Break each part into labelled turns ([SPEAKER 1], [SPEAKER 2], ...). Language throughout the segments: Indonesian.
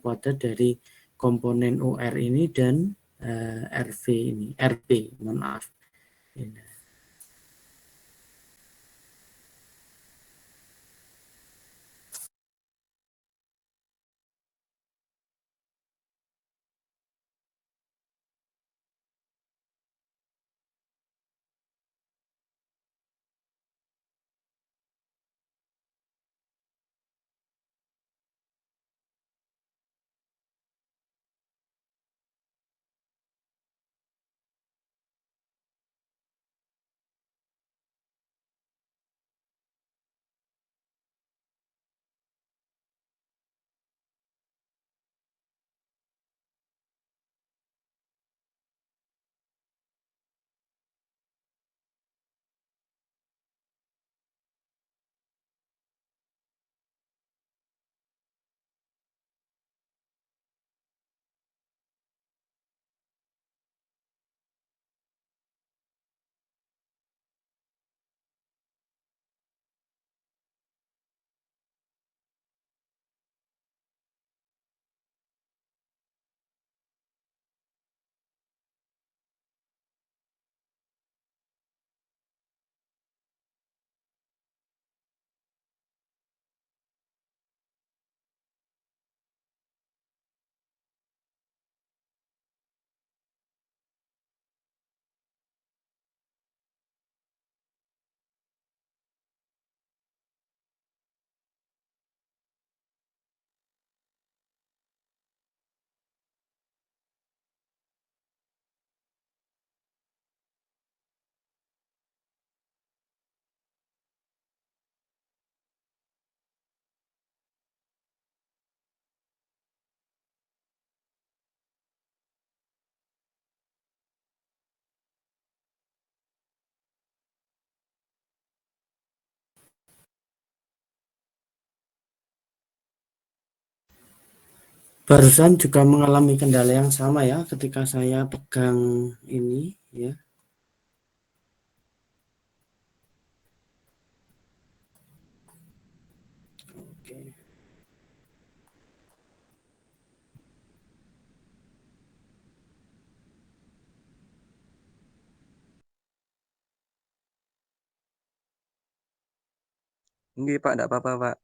[SPEAKER 1] kuadrat dari komponen UR ini dan RV ini, RP, mohon maaf. Ini. Barusan juga mengalami kendala yang sama ya ketika saya pegang ini ya. Oke.
[SPEAKER 2] Nggih Pak, enggak apa-apa Pak.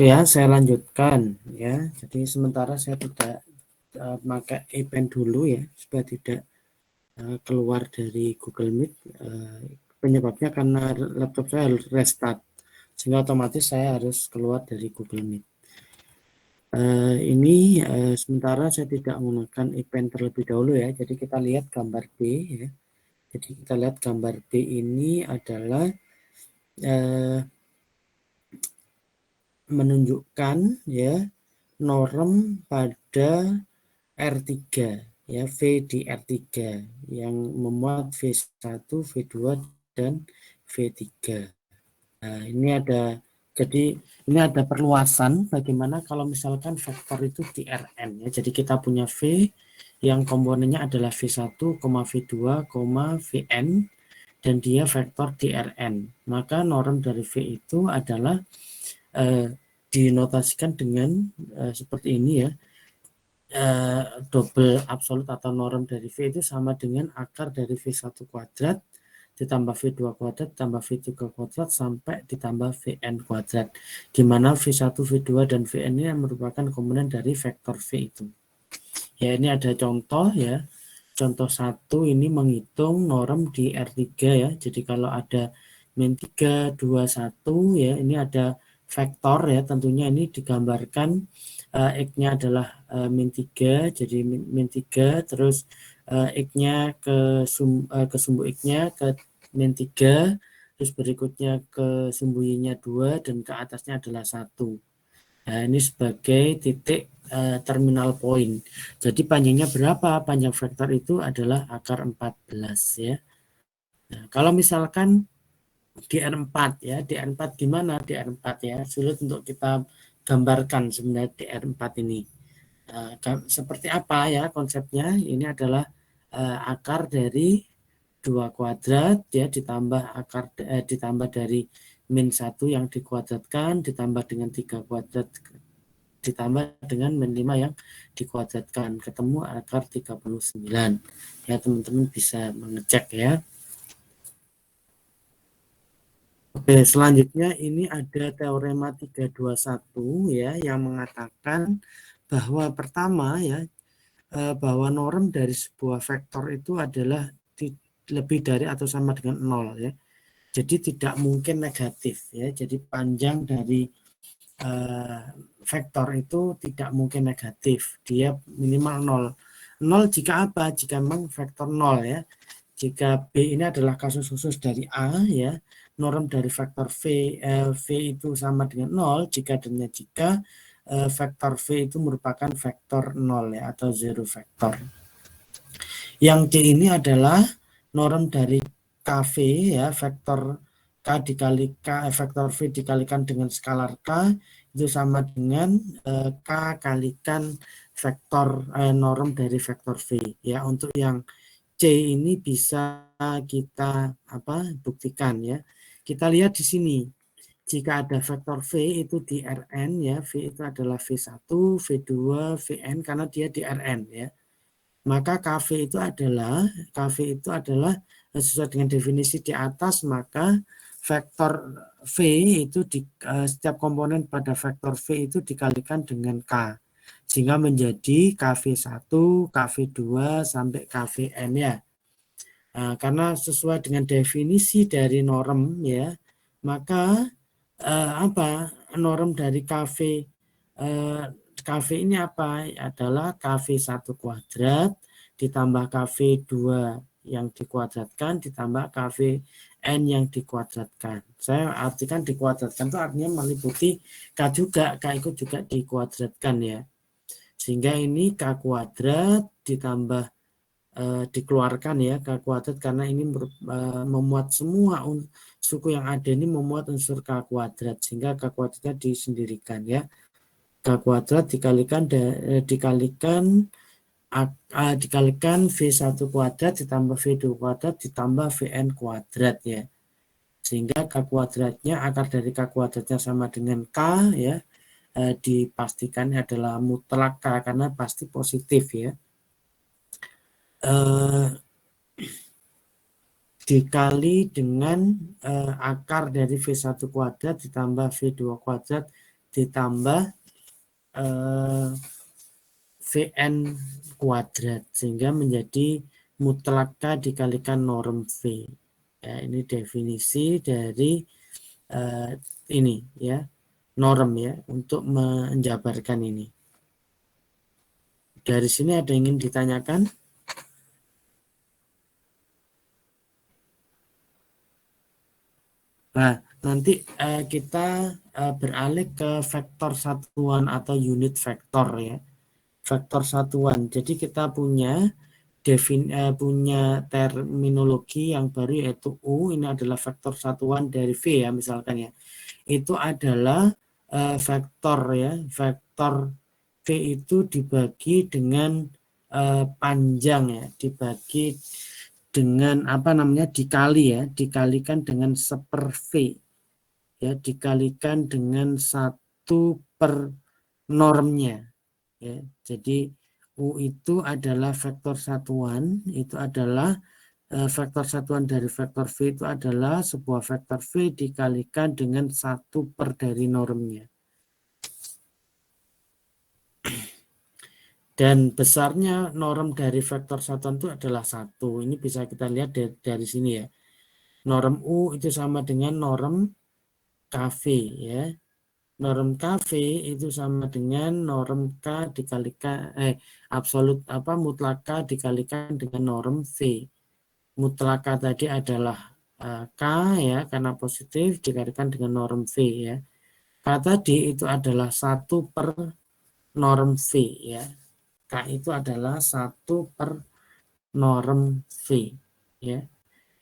[SPEAKER 1] Oke ya, saya lanjutkan ya. Jadi sementara saya tidak pakai e-pen dulu ya, supaya tidak keluar dari Google Meet. Penyebabnya karena laptop saya harus restart, sehingga otomatis saya harus keluar dari Google Meet. Ini sementara saya tidak menggunakan e-pen terlebih dahulu ya. Jadi kita lihat gambar B ya. Jadi kita lihat gambar B ini adalah menunjukkan ya norm pada R3 ya, V di R3 yang memuat V1, V2 dan V3. Nah, ini ada perluasan bagaimana kalau misalkan vektor itu di Rn ya. Jadi kita punya V yang komponennya adalah V1, V2, Vn dan dia vektor di Rn. Maka norm dari V itu adalah dinotasikan dengan seperti ini ya. Double absolut atau norm dari V itu sama dengan akar dari V1 kuadrat ditambah V2 kuadrat ditambah V3 kuadrat sampai ditambah Vn kuadrat, di mana V1, V2 dan Vn ini merupakan komponen dari vektor V itu. Ya, ini ada contoh ya. Contoh 1 ini menghitung norm di R3 ya. Jadi kalau ada min 3, 2, 1 ya, ini ada vektor ya, tentunya ini digambarkan X-nya adalah min 3, jadi min 3, terus X-nya ke sumbu X-nya ke min 3, terus berikutnya ke sumbu Y-nya 2, dan ke atasnya adalah 1. Nah, ini sebagai titik terminal point. Jadi panjangnya berapa? Panjang vektor itu adalah akar 14 ya. Nah, kalau misalkan DR4 ya, DR4 gimana DR4 ya? Sulit untuk kita gambarkan sebenarnya DR4 ini. Seperti apa ya konsepnya? Ini adalah akar dari 2 kuadrat ya ditambah dari min 1 yang dikuadratkan ditambah dengan 3 kuadrat ditambah dengan min 5 yang dikuadratkan, ketemu akar 39. Ya, teman-teman bisa mengecek ya. Oke, selanjutnya ini ada teorema 321 ya yang mengatakan bahwa pertama ya bahwa norm dari sebuah vektor itu adalah lebih dari atau sama dengan 0 ya. Jadi tidak mungkin negatif ya. Jadi panjang dari vektor itu tidak mungkin negatif. Dia minimal 0. 0 jika apa? Jika memang vektor 0 ya. Jika B ini adalah kasus khusus dari A ya, norm dari vektor V itu sama dengan 0 jika dan jika vektor V itu merupakan vektor 0 ya, atau zero vektor. Yang D ini adalah norm dari KV ya, vektor K dikali K, vektor V dikalikan dengan skalar K itu sama dengan K kalikan vektor norm dari vektor V ya. Untuk yang C ini bisa kita buktikan ya. Kita lihat di sini. Jika ada vektor V itu di Rn ya, V itu adalah V1, V2, Vn karena dia di Rn ya. Maka KV itu adalah sesuai dengan definisi di atas, maka vektor V itu setiap komponen pada vektor V itu dikalikan dengan K. Sehingga menjadi KV1, KV2 sampai KVN ya. Nah, karena sesuai dengan definisi dari norm ya, maka norm dari KV ini apa? Adalah KV1 kuadrat ditambah KV2 yang dikuadratkan ditambah KVN yang dikuadratkan. Saya artikan dikuadratkan itu artinya meliputi K juga, K ikut juga dikuadratkan ya. Sehingga ini K kuadrat ditambah dikeluarkan ya K kuadrat karena ini memuat semua suku yang ada ini memuat unsur K kuadrat, sehingga K kuadratnya disendirikan ya. K kuadrat dikalikan V1 kuadrat ditambah V2 kuadrat ditambah Vn kuadrat ya. Sehingga K kuadratnya, akar dari K kuadratnya sama dengan K ya. Dipastikan adalah mutlak K karena pasti positif ya. Dikali dengan akar dari V1 kuadrat ditambah V2 kuadrat ditambah Vn kuadrat, sehingga menjadi mutlaka dikalikan norm V. Ya, ini definisi dari ini ya, norm ya, untuk menjabarkan ini. Dari sini ada yang ingin ditanyakan? Nah, nanti kita beralih ke vektor satuan atau unit vektor ya. Vektor satuan. Jadi kita punya punya terminologi yang baru, yaitu U. Ini adalah vektor satuan dari V ya, misalkan ya. Itu adalah vektor ya. Vektor V itu dibagi dengan panjang ya, dibagi dengan apa namanya, dikali ya, dikalikan dengan 1/V ya, dikalikan dengan 1 per normnya ya. Jadi U itu adalah vektor satuan, itu adalah vektor satuan dari vektor V itu adalah sebuah vektor V dikalikan dengan 1 per dari normnya. Dan besarnya norm dari vektor satuan itu adalah 1. Ini bisa kita lihat dari sini ya. Norm U itu sama dengan norm KV ya. Norm KV itu sama dengan norm K dikalikan absolut mutlaka dikalikan dengan norm V. Mutlaka tadi adalah K ya, karena positif dikalikan dengan norm V ya. K tadi itu adalah 1 per norm V ya. K itu adalah 1 per norm V ya,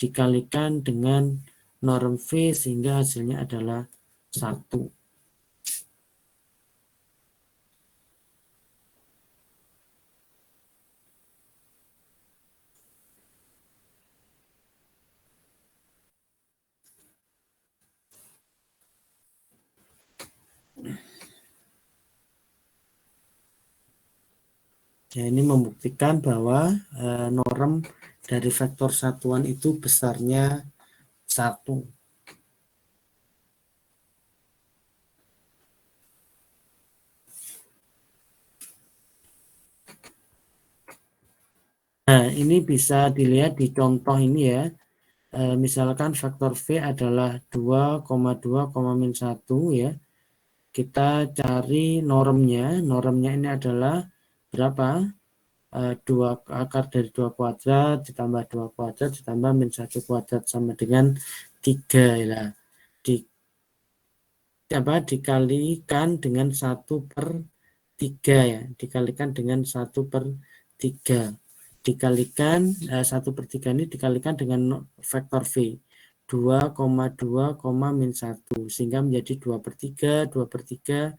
[SPEAKER 1] dikalikan dengan norm V sehingga hasilnya adalah 1. Ya, ini membuktikan bahwa norm dari vektor satuan itu besarnya 1. Nah, ini bisa dilihat di contoh ini ya. Misalkan vektor V adalah 2,2,-1 ya. Kita cari normnya. Normnya ini adalah berapa? 2 akar dari 2 kuadrat ditambah 2 kuadrat ditambah min 1 kuadrat sama dengan 3 ya. Dikalikan dengan 1 per 3 ya. Dikalikan dengan 1 per 3. Dikalikan 1 per 3 ini dikalikan dengan vektor V. 2,2, min 1. Sehingga menjadi 2 per 3, 2 per 3,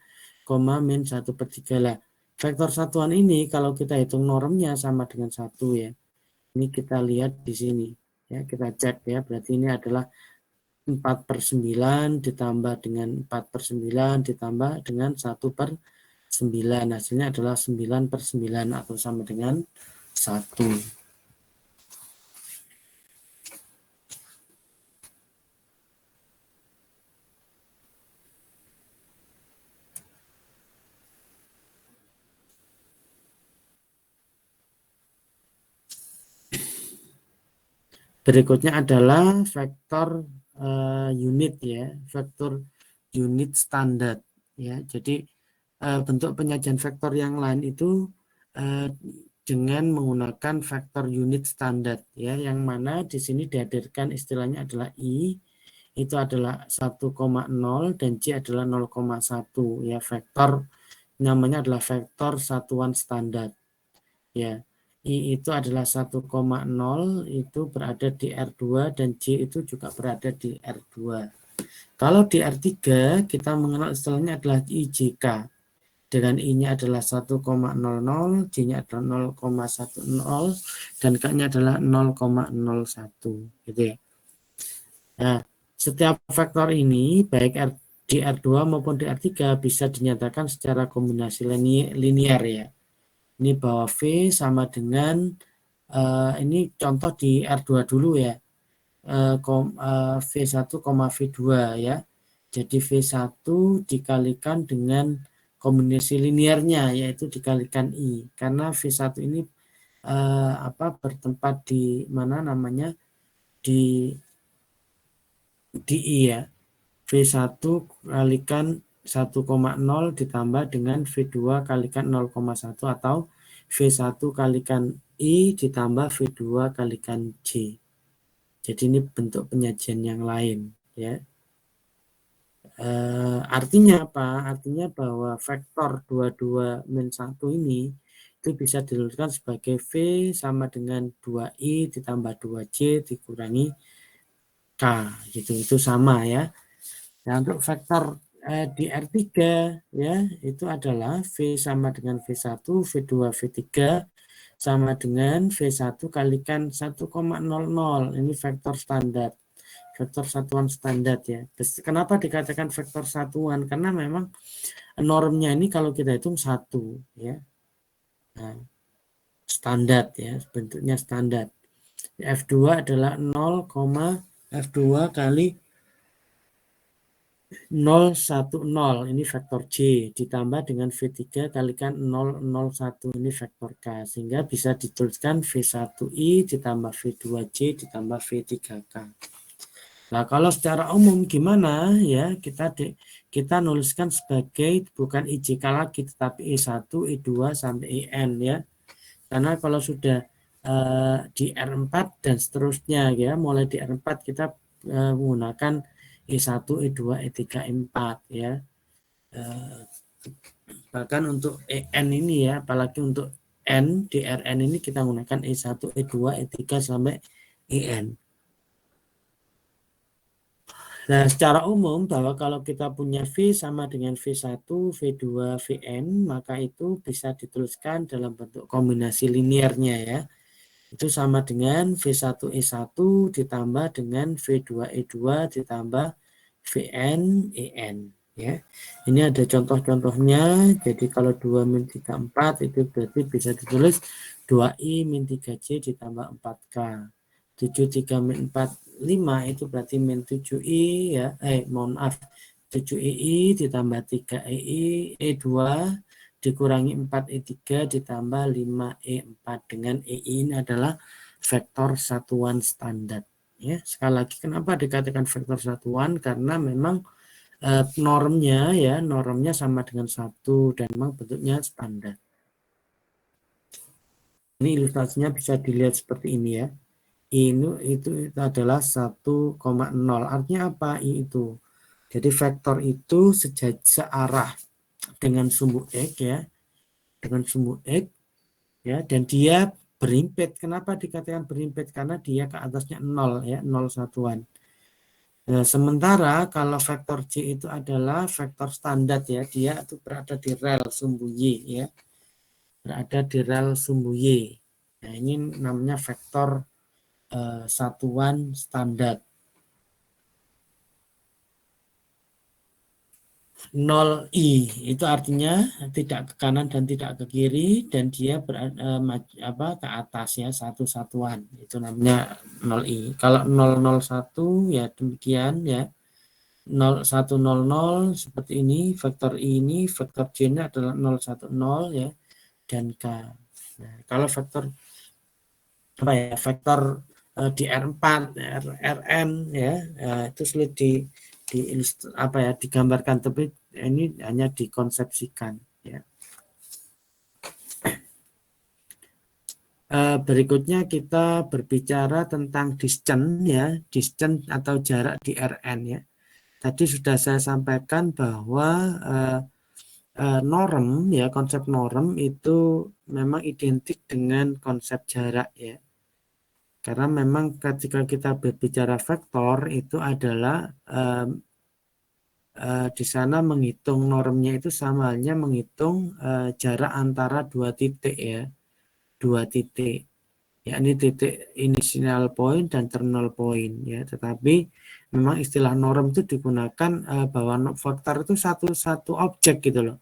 [SPEAKER 1] min 1 per 3 lah. Vektor satuan ini kalau kita hitung normnya sama dengan 1 ya. Ini kita lihat di sini ya, kita cek ya, berarti ini adalah 4 per 9 ditambah dengan 4 per 9 ditambah dengan 1 per 9. Hasilnya adalah 9 per 9 atau sama dengan 1. Berikutnya adalah vektor unit ya, vektor unit standar ya. Jadi bentuk penyajian vektor yang lain itu dengan menggunakan vektor unit standar ya, yang mana di sini dihadirkan istilahnya adalah I itu adalah 1,0 dan J adalah 0,1 ya. Vektor namanya adalah vektor satuan standar ya. I itu adalah 1,0 itu berada di R2 dan J itu juga berada di R2. Kalau di R3 kita mengenal istilahnya adalah IJK. Dengan I-nya adalah 1,00, J-nya adalah 0,10 dan K-nya adalah 0,01 gitu ya. Nah, setiap vektor ini baik di R2 maupun di R3 bisa dinyatakan secara kombinasi linear ya. Ini bahwa V sama dengan ini contoh di R2 dulu ya, V1, V2 ya. Jadi V1 dikalikan dengan kombinasi linearnya, yaitu dikalikan I. Karena V1 ini bertempat di mana namanya, di I ya. V1 kalikan 1,0 ditambah dengan V2 kalikan 0,1 atau V1 kalikan I ditambah V2 kalikan J. Jadi ini bentuk penyajian yang lain ya. Artinya apa? Artinya bahwa vektor 22 min 1 ini itu bisa dituliskan sebagai V sama dengan 2I ditambah 2J dikurangi K gitu. Itu sama ya. Nah, untuk vektor di R3 ya itu adalah V sama dengan V1, V2, V3 sama dengan V1 kalikan 1,00. Ini vektor standar. Vektor satuan standar ya. Kenapa dikatakan vektor satuan? Karena memang normnya ini kalau kita hitung 1 ya. Nah, standar ya, bentuknya standar. F2 adalah 0, F2 kali 010 ini vektor J ditambah dengan V3 kalikan 001 ini vektor K, sehingga bisa dituliskan V1I ditambah V2J ditambah V3K. Nah, kalau secara umum gimana ya, kita nuliskan sebagai bukan IJK lagi tetapi I1, I2 sampai IN ya. Karena kalau sudah di R4 dan seterusnya ya, mulai di R4 kita menggunakan I1, I2, I3, I4 ya. Bahkan untuk EN ini ya, apalagi untuk N di Rn ini kita menggunakan I1, I2, I3 sampai IN. Nah, secara umum bahwa kalau kita punya V sama dengan V1, V2, Vn, maka itu bisa dituliskan dalam bentuk kombinasi linearnya ya. Itu sama dengan V1E1 ditambah dengan V2E2 ditambah Vn En ya. Ini ada contoh-contohnya. Jadi kalau 2 min 3 4 itu berarti bisa ditulis 2i min 3j ditambah 4k. 7 3 min 4 5 itu berarti min 7i ya. Mohon maaf. 7i ditambah 3i E2 dikurangi 4E3 ditambah 5E4 dengan EI ini adalah vektor satuan standar. Ya, sekali lagi kenapa dikatakan vektor satuan? Karena memang normnya sama dengan 1 dan memang bentuknya standar. Ini ilustrasinya bisa dilihat seperti ini ya. Itu adalah 1,0. Artinya apa I itu? Jadi vektor itu searah dengan sumbu X ya. Dengan sumbu X ya, dan dia berimpit. Kenapa dikatakan berimpit? Karena dia ke atasnya 0 ya, 0 satuan. Nah, sementara kalau vektor J itu adalah vektor standar ya, dia itu berada di rel sumbu Y ya. Berada di rel sumbu Y. Nah, ini namanya vektor satuan standar. 0i itu artinya tidak ke kanan dan tidak ke kiri dan dia ke atas ya, satu satuan, itu namanya 0i. Kalau 001 ya demikian ya, 0100 seperti ini, vektor i ini vektor j-nya adalah 010 ya dan k. Nah, kalau vektor vektor di R4 Rn ya, itu sulit digambarkan, tapi ini hanya dikonsepsikan ya. Berikutnya kita berbicara tentang distance ya, distance atau jarak di Rn ya. Tadi sudah saya sampaikan bahwa norm ya, konsep norm itu memang identik dengan konsep jarak ya. Karena memang ketika kita berbicara vektor itu adalah di sana menghitung normnya itu sama halnya menghitung jarak antara dua titik ya, dua titik, yakni titik initial point dan terminal point ya. Tetapi memang istilah norm itu digunakan bahwa vektor itu satu objek gitu loh.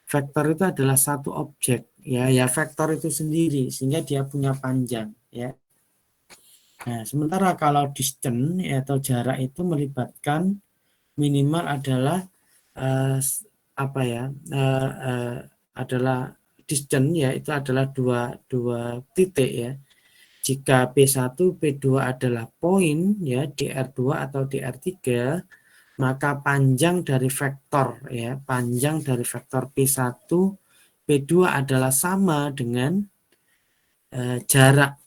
[SPEAKER 1] Vektor itu adalah satu objek ya, vektor itu sendiri sehingga dia punya panjang ya. Nah, sementara kalau distance atau jarak itu melibatkan minimal adalah apa ya? Adalah distance ya, itu adalah dua titik ya. Jika P1, P2 adalah poin ya, DR2 atau DR3, maka panjang dari vektor ya, panjang dari vektor P1, P2 adalah sama dengan jarak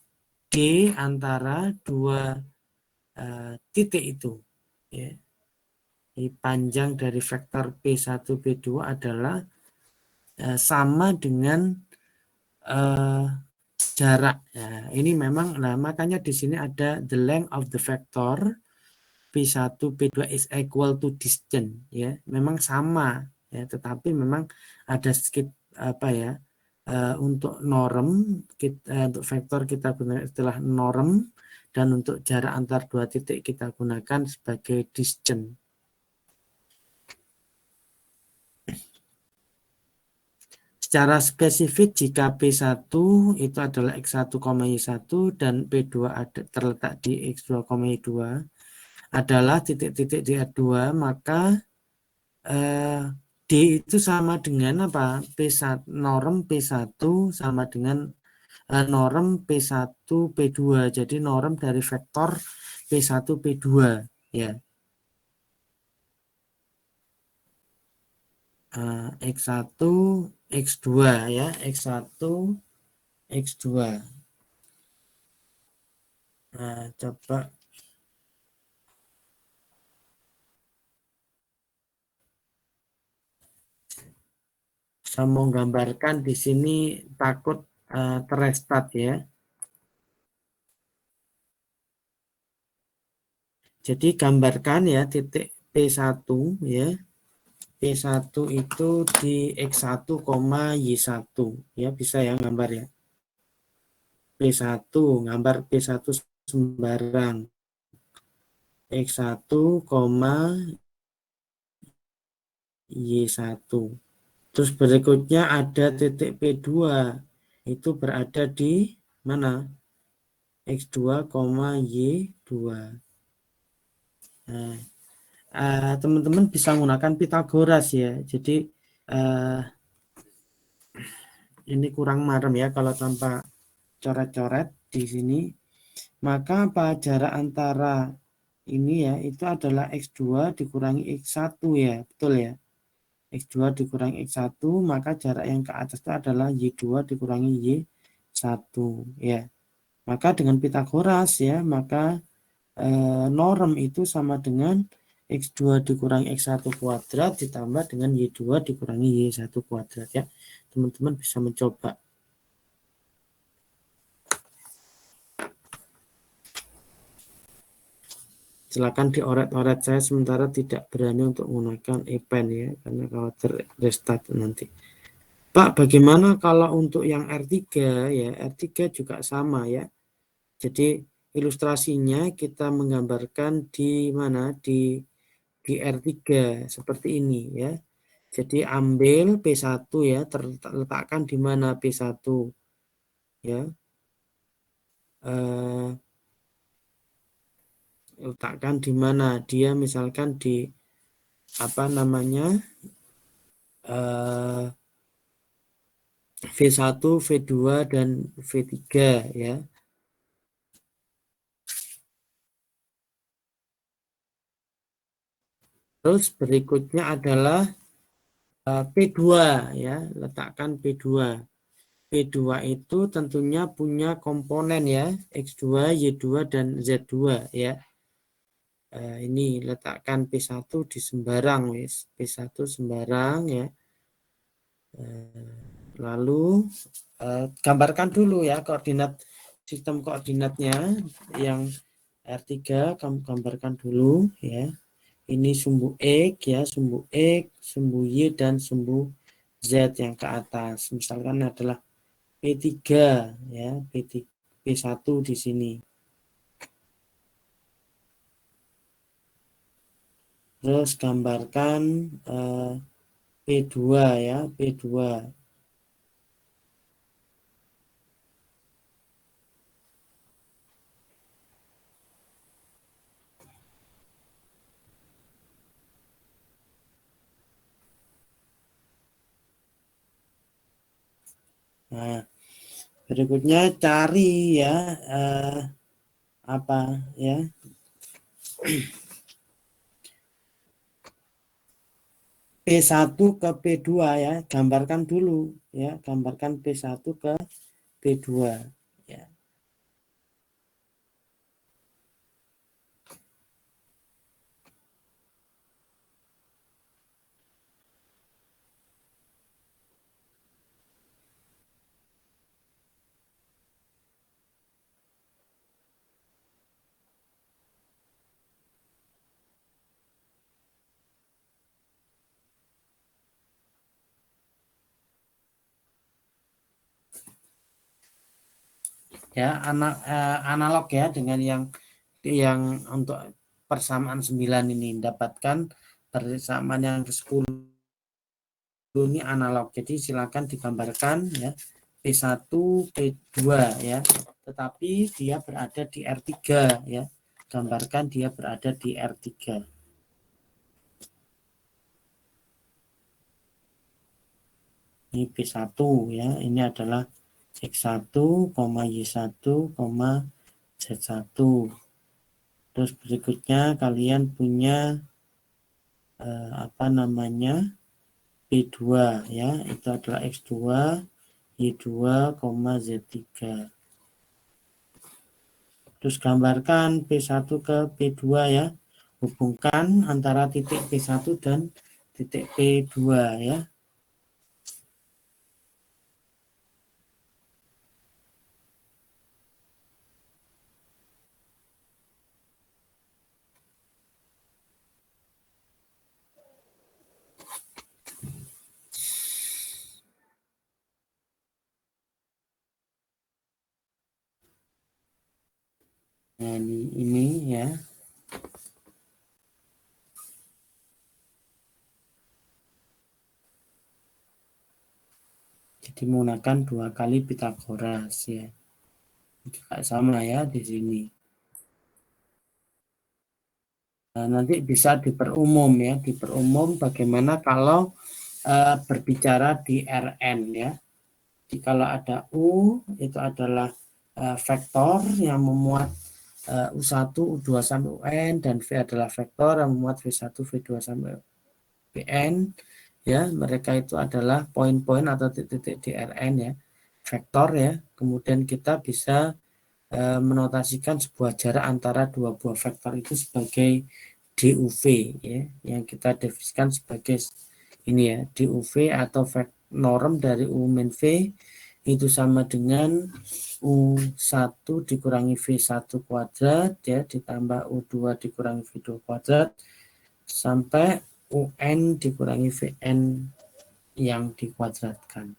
[SPEAKER 1] D antara dua titik itu ya. Jadi panjang dari vektor P1 P2 adalah sama dengan jarak. Nah, ini memang, nah makanya di sini ada the length of the vector P1 P2 is equal to distance ya. Memang sama ya, tetapi memang ada sedikit apa ya, untuk norm untuk vektor kita gunakan istilah norm, dan untuk jarak antar dua titik kita gunakan sebagai distance. Secara spesifik jika P1 itu adalah X1, Y1 dan P2 terletak di X2, Y2 adalah titik-titik di R2, maka D itu sama dengan apa? P1, norm P1 sama dengan norm P1 P2. Jadi norm dari vektor P1 P2 ya. X1 X2 ya, X1 X2. Nah, coba saya mau gambarkan di sini, takut terestart ya. Jadi gambarkan ya titik P1 ya. P1 itu di X1, Y1 ya, bisa ya gambar ya. P1 gambar P1 sembarang X1, Y1. Terus berikutnya ada titik P2, itu berada di mana? X2, Y2. Nah, teman-teman bisa menggunakan Pitagoras ya. Jadi ini kurang marem ya kalau tanpa coret-coret di sini. Maka apa, jarak antara ini ya itu adalah X2 dikurangi X1 ya, betul ya. X2 dikurangi X1, maka jarak yang ke atas itu adalah Y2 dikurangi Y1 ya. Maka dengan Pitagoras ya, maka norm itu sama dengan X2 dikurangi X1 kuadrat ditambah dengan Y2 dikurangi Y1 kuadrat ya. Teman-teman bisa mencoba. Silakan dioret-oret, saya sementara tidak berani untuk menggunakan e-pen ya, karena kalau restart nanti. Pak, bagaimana kalau untuk yang R3 ya? R3 juga sama ya. Jadi ilustrasinya kita menggambarkan di mana, di R3 seperti ini ya. Jadi ambil P1 ya, terletakkan di mana P1 ya. Letakkan di mana dia, misalkan di apa namanya, V1, V2 dan V3 ya. Terus berikutnya adalah P2 ya, letakkan P2. P2 itu tentunya punya komponen ya, X2, Y2 dan Z2 ya. Ini letakkan P1 di sembarang wis, P1 sembarang ya. Lalu gambarkan dulu ya koordinat, sistem koordinatnya yang R3 kamu gambarkan dulu ya. Ini sumbu X ya, sumbu X, sumbu Y dan sumbu Z yang ke atas. Misalkan adalah P3 ya, P1 di sini. Terus gambarkan P2 ya, P2. Nah, berikutnya cari ya apa ya P1 ke P2 ya, gambarkan dulu ya, gambarkan P1 ke P2 ya. Ya, analog ya dengan yang untuk persamaan 9 ini dapatkan persamaan yang ke-10 ini analog. Jadi silakan digambarkan ya P1, P2 ya. Tetapi dia berada di R3 ya. Gambarkan dia berada di R3. Ini P1 ya. Ini adalah X1, Y1, Z1. Terus berikutnya kalian punya apa namanya P2 ya, itu adalah X2, Y2, Z3. Terus gambarkan P1 ke P2 ya, hubungkan antara titik P1 dan titik P2 ya. Nah, ini ya. Jadi menggunakan 2 kali Pitagoras ya. Juga sama ya di sini. Nah, nanti bisa diperumum ya, diperumum bagaimana kalau berbicara di Rn ya. Jadi kalau ada U itu adalah vektor yang memuat U1, U2 sampai UN, dan V adalah vektor yang memuat V1, V2 sampai Vn ya. Mereka itu adalah poin-poin atau titik-titik di Rn ya, vektor ya. Kemudian kita bisa menotasikan sebuah jarak antara dua buah vektor itu sebagai DUV ya, yang kita definisikan sebagai ini ya, DUV atau norm dari U min V itu sama dengan U1 dikurangi V1 kuadrat ya, ditambah U2 dikurangi V2 kuadrat sampai UN dikurangi Vn yang dikuadratkan.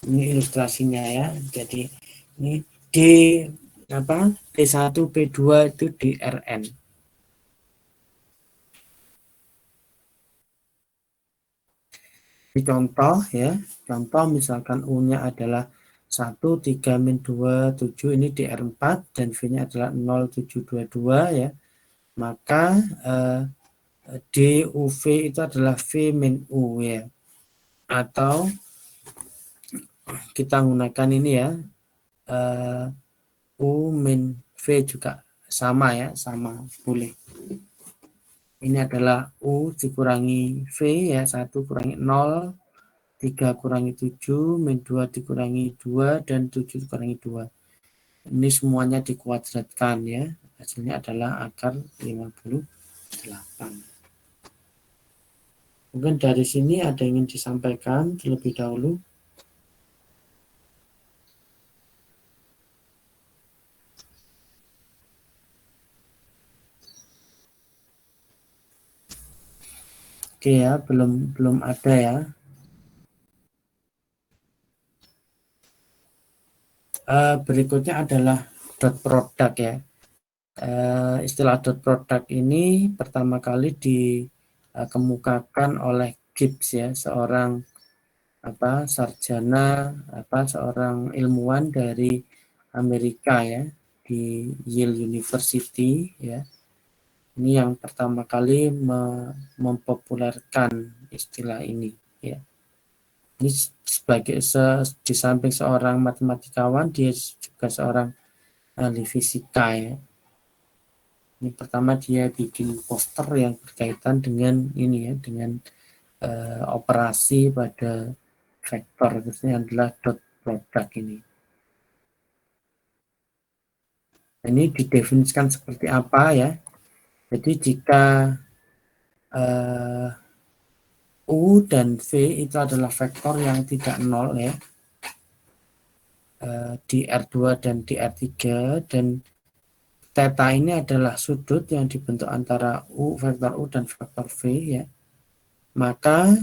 [SPEAKER 1] Ini ilustrasinya ya. Jadi ini D apa P1 P2 itu di Rn. Ini contoh ya. Contoh misalkan U-nya adalah 1, 3, min 2, 7 ini di R4 dan V-nya adalah 0, 7, 2, 2 ya. Maka DUV itu adalah V min U ya. Atau kita menggunakan ini ya. U min V juga sama ya, sama boleh. Ini adalah U dikurangi V ya, 1 kurangi 0, 3 kurangi 7, min 2 dikurangi 2, dan 7 dikurangi 2. Ini semuanya dikuadratkan ya. Hasilnya adalah akar 58. Mungkin dari sini ada yang ingin disampaikan terlebih dahulu. Oke ya, belum ada ya. Berikutnya adalah dot product ya. Istilah dot product ini pertama kali dikemukakan oleh Gibbs ya, seorang sarjana seorang ilmuwan dari Amerika ya, di Yale University ya. Ini yang pertama kali mempopulerkan istilah ini, ya. Ini sebagai di samping seorang matematikawan, dia juga seorang ahli fisika, ya. Ini pertama dia bikin poster yang berkaitan dengan ini, ya, dengan operasi pada vektor, ini adalah dot product ini. Ini didefinisikan seperti apa, ya? Jadi jika U dan V itu adalah vektor yang tidak nol, ya, di R2 dan di R3, dan theta ini adalah sudut yang dibentuk antara vektor U dan vektor V, ya, maka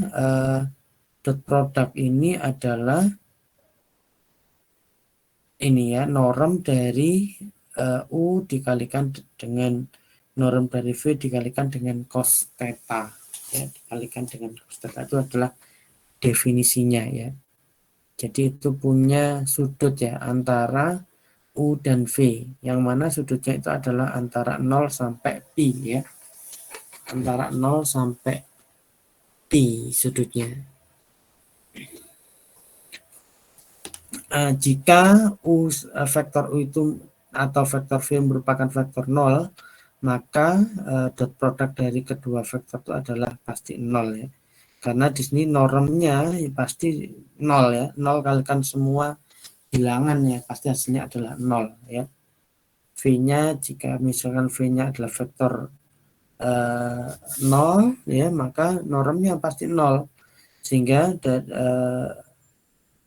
[SPEAKER 1] dot product ini adalah ini, ya, norm dari U dikalikan dengan norm dari V dikalikan dengan cos theta, ya, dikalikan dengan cos theta itu adalah definisinya, ya. Jadi itu punya sudut, ya, antara U dan V, yang mana sudutnya itu adalah antara 0 sampai pi, ya. Antara 0 sampai pi sudutnya. Jika vektor U itu atau vektor V merupakan vektor 0, maka dot product dari kedua vektor itu adalah pasti 0, ya. Karena di sini normnya pasti 0, ya. 0 kalikan semua bilangan, ya, pasti hasilnya adalah 0, ya. V-nya, jika misalkan V-nya adalah vektor 0, ya, maka normnya pasti 0, sehingga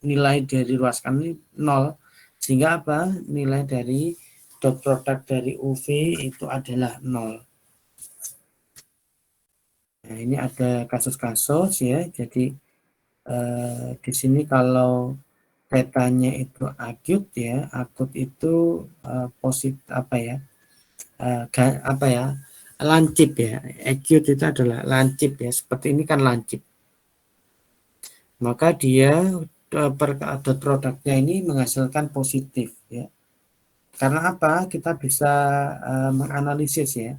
[SPEAKER 1] nilai dari ruaskan ini 0, sehingga apa, nilai dari dot product dari UV itu adalah 0. Nah, ini ada kasus-kasus, ya. Jadi di sini kalau tetanya itu akut, ya, akut itu positif apa ya, apa ya, lancip, ya. Acute itu adalah lancip, ya, seperti ini kan lancip, maka dia dot produknya ini menghasilkan positif, ya. Karena apa, kita bisa menganalisis, ya,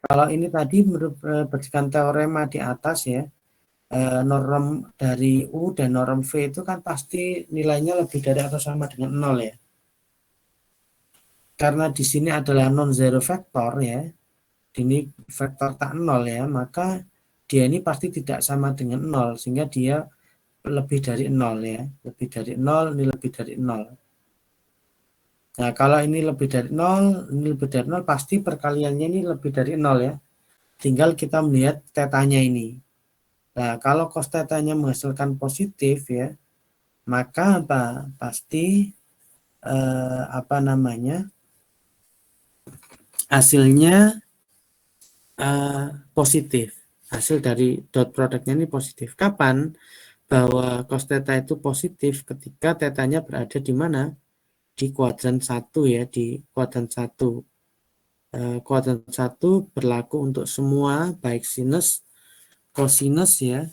[SPEAKER 1] kalau ini tadi berdasarkan teorema di atas, ya, norm dari U dan norm V itu kan pasti nilainya lebih dari atau sama dengan 0, ya. Karena di sini adalah non zero vektor, ya, ini vektor tak 0, ya, maka dia ini pasti tidak sama dengan 0, sehingga dia lebih dari 0, ya. Lebih dari 0, ini lebih dari 0. Nah, kalau ini lebih dari 0, ini lebih dari 0, pasti perkaliannya ini lebih dari 0, ya. Tinggal kita melihat tetanya ini. Nah, kalau cos tetanya menghasilkan positif, ya, maka apa? Pasti apa namanya? Hasilnya positif. Hasil dari dot produknya ini positif. Kapan bahwa cos theta itu positif? Ketika tetanya berada di mana? Di kuadran 1, ya, di kuadran 1. Kuadran 1 berlaku untuk semua, baik sinus, kosinus, ya,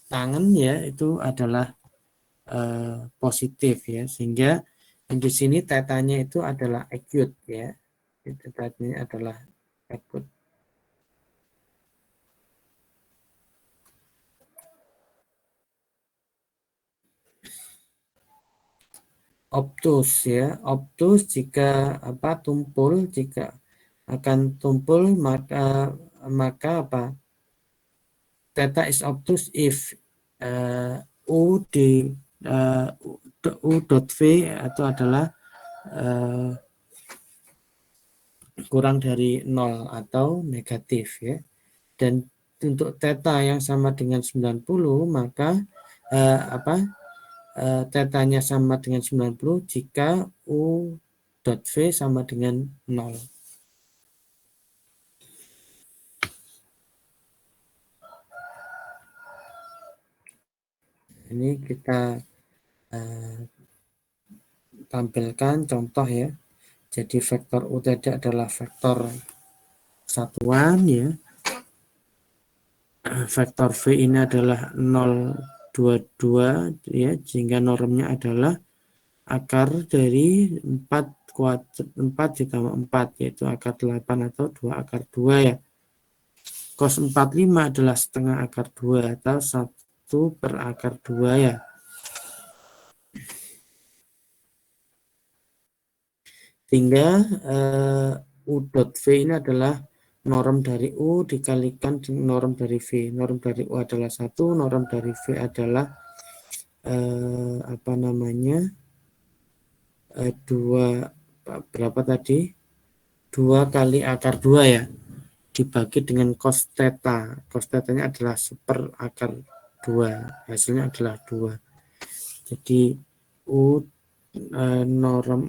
[SPEAKER 1] tangen, ya, itu adalah positif, ya, sehingga di sini tetanya itu adalah acute, ya. Tetanya adalah acute. Obtus, ya, obtus jika apa, tumpul, jika akan tumpul, maka apa, theta is obtus if U di U dot V itu adalah kurang dari 0 atau negatif, ya. Dan untuk theta yang sama dengan 90, maka apa, tetanya sama dengan 90 jika U dot V sama dengan 0. Ini kita tampilkan contoh, ya. Jadi vektor U tadi adalah vektor satuan, ya. Vektor V ini adalah 0, 2, 2, ya, sehingga normnya adalah akar dari 4 ditambah 4, yaitu akar 8 atau 2 akar 2 ya. Cos 45 adalah setengah akar 2 atau 1 per akar 2 ya. Sehingga U dot V ini adalah norm dari U dikalikan norm dari V. Norm dari U adalah 1, norm dari V adalah 2, berapa tadi? 2 kali akar 2 ya, dibagi dengan cos theta. Cos theta-nya adalah 1 akar 2. Hasilnya adalah 2. Jadi U norm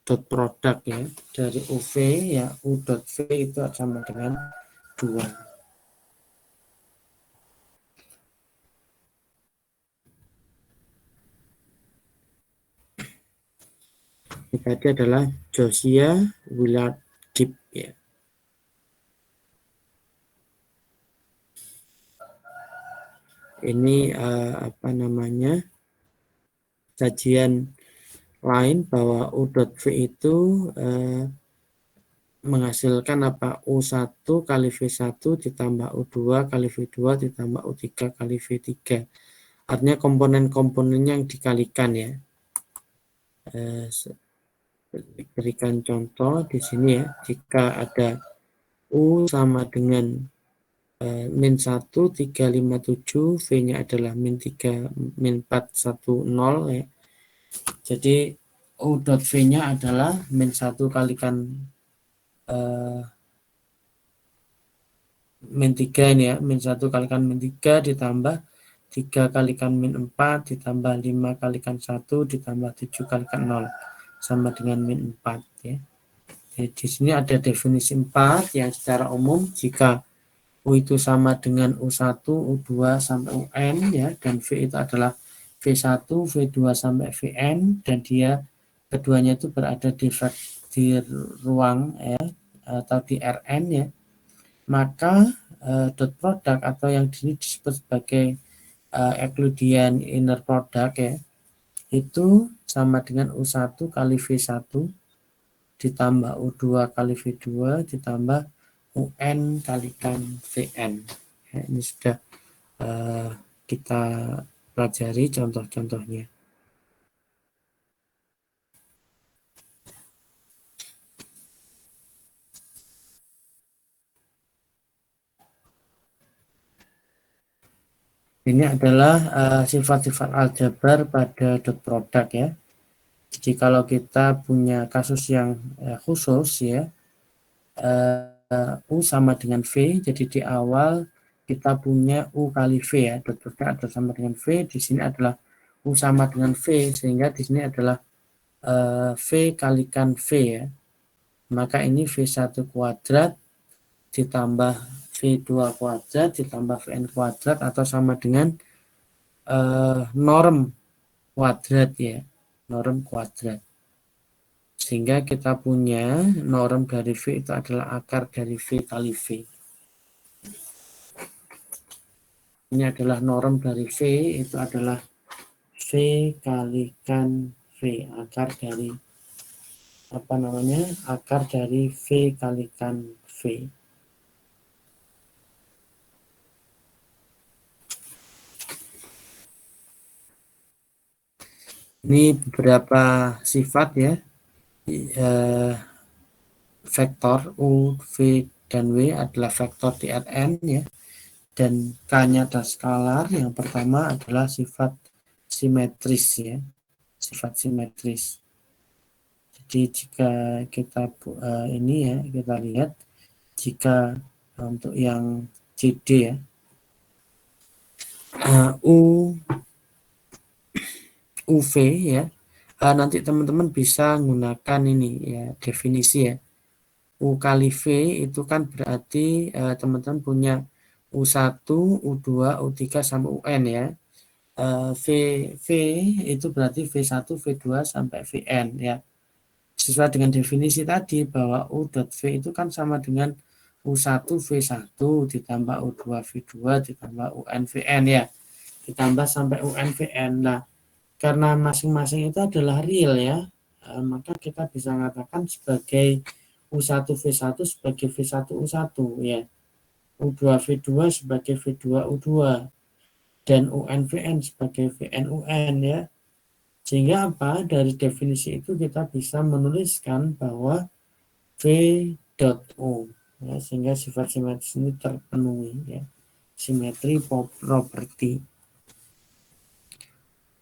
[SPEAKER 1] dot produk ya dari UV ya, U dot V itu sama dengan 2. Ini tadi adalah Josiah Willard Gibb ya. Ini kajian lain bahwa U dot V itu menghasilkan U1 kali V1 ditambah U2 kali V2 ditambah U3 kali V3. Artinya komponen-komponennya yang dikalikan ya. Berikan contoh di sini ya. Jika ada U sama dengan min 1, 357, V-nya adalah min 3, min 410 ya. Jadi U dot V-nya adalah min 1 kalikan min 3 ini ya, min 1 kalikan min 3 ditambah 3 kalikan min 4 ditambah 5 kalikan 1 ditambah 7 kalikan 0 sama dengan min 4 ya. Jadi di sini ada definisi 4 yang secara umum jika U itu sama dengan U1, U2 sampai UN ya, dan V itu adalah V1, V2 sampai Vn, dan dia keduanya itu berada di ruang ya, atau di Rn ya, maka dot product atau yang disebut sebagai Euclidean inner product ya, itu sama dengan U1 kali V1 ditambah U2 kali V2 ditambah UN kalikan Vn. Ya, ini sudah kita pelajari contoh-contohnya. Ini adalah sifat-sifat aljabar pada dot product ya. Jadi kalau kita punya kasus yang khusus ya, U sama dengan V, jadi di awal kita punya U kali V ya, dot product adalah sama dengan V, di sini adalah U sama dengan V, sehingga di sini adalah V kalikan V ya. Maka ini V1 kuadrat ditambah V2 kuadrat ditambah Vn kuadrat atau sama dengan norm kuadrat ya, norm kuadrat. Sehingga kita punya norm dari V itu adalah akar dari V kali V. Ini adalah norm dari V, itu adalah V kalikan V, akar dari akar dari V kalikan V. Ini beberapa sifat ya, vektor U, V, dan W adalah vektor di Rn ya, dan K-nya adalah skalar. Yang pertama adalah sifat simetris ya, sifat simetris. Jadi jika kita kita lihat jika untuk yang CD ya, UV ya, nanti teman-teman bisa menggunakan ini ya, definisi ya. U kali V itu kan berarti teman-teman punya U1, U2, U3 sampai UN ya. V itu berarti V1, V2 sampai Vn ya. Sesuai dengan definisi tadi bahwa U dot V itu kan sama dengan U1 V1 ditambah U2 V2 ditambah UN Vn ya. Ditambah sampai UN Vn. Nah, karena masing-masing itu adalah real ya, maka kita bisa mengatakan sebagai U1 V1 sebagai V1 U1 ya, U2 V2 sebagai V2 U2, dan UN VN sebagai VN UN ya. Sehingga apa? Dari definisi itu kita bisa menuliskan bahwa V dot O ya, sehingga sifat simetris ini terpenuhi ya. Simetri property.